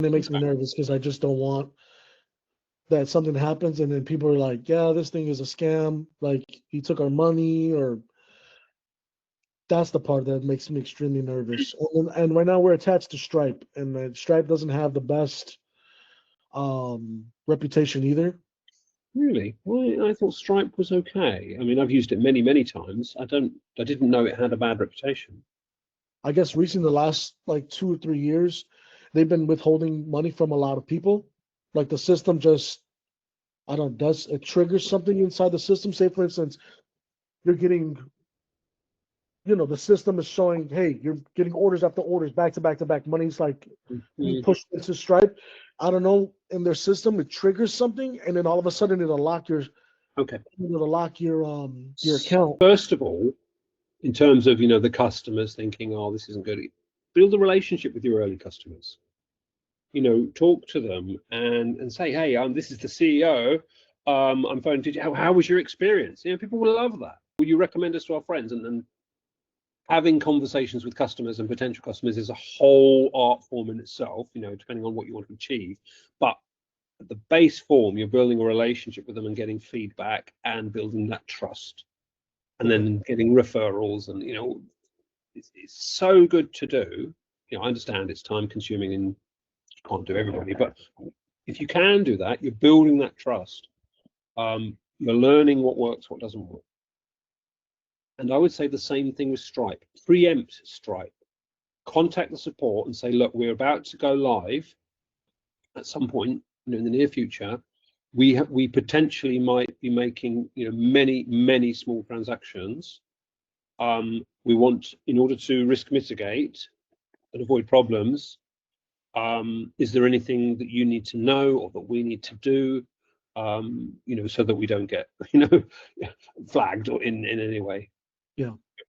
it makes me nervous because I just don't want that something happens and then people are like, yeah, this thing is a scam, like he took our money, or that's the part that makes me extremely nervous. And right now we're attached to Stripe, and Stripe doesn't have the best reputation either. Really? Well, I thought Stripe was okay. I mean, I've used it many, many times. I didn't know it had a bad reputation. I guess recently, the last like 2 or 3 years, they've been withholding money from a lot of people. Like the system just, I don't know, does it triggers something inside the system? Say, for instance, you're getting, the system is showing, hey, you're getting orders after orders, back to back to back. Money's like being Mhm. pushed into Stripe. I don't know, in their system, it triggers something, and then all of a sudden Okay. it'll lock your account. First of all, in terms of the customers thinking, oh, this isn't good, build a relationship with your early customers. Talk to them and say, hey, this is the CEO. I'm phoning to you. How was your experience? People will love that. Will you recommend us to our friends? And having conversations with customers and potential customers is a whole art form in itself, depending on what you want to achieve. But at the base form, you're building a relationship with them and getting feedback and building that trust, and Okay. then getting referrals. And it's so good to do. I understand it's time consuming and you can't do everybody, but if you can do that, you're building that trust. You're learning what works, what doesn't work. And I would say the same thing with Stripe. Preempt Stripe. Contact the support and say, look, we're about to go live at some point in the near future. We potentially might be making many small transactions. We want, in order to risk mitigate and avoid problems, is there anything that you need to know or that we need to do, so that we don't get flagged or in any way? Yeah.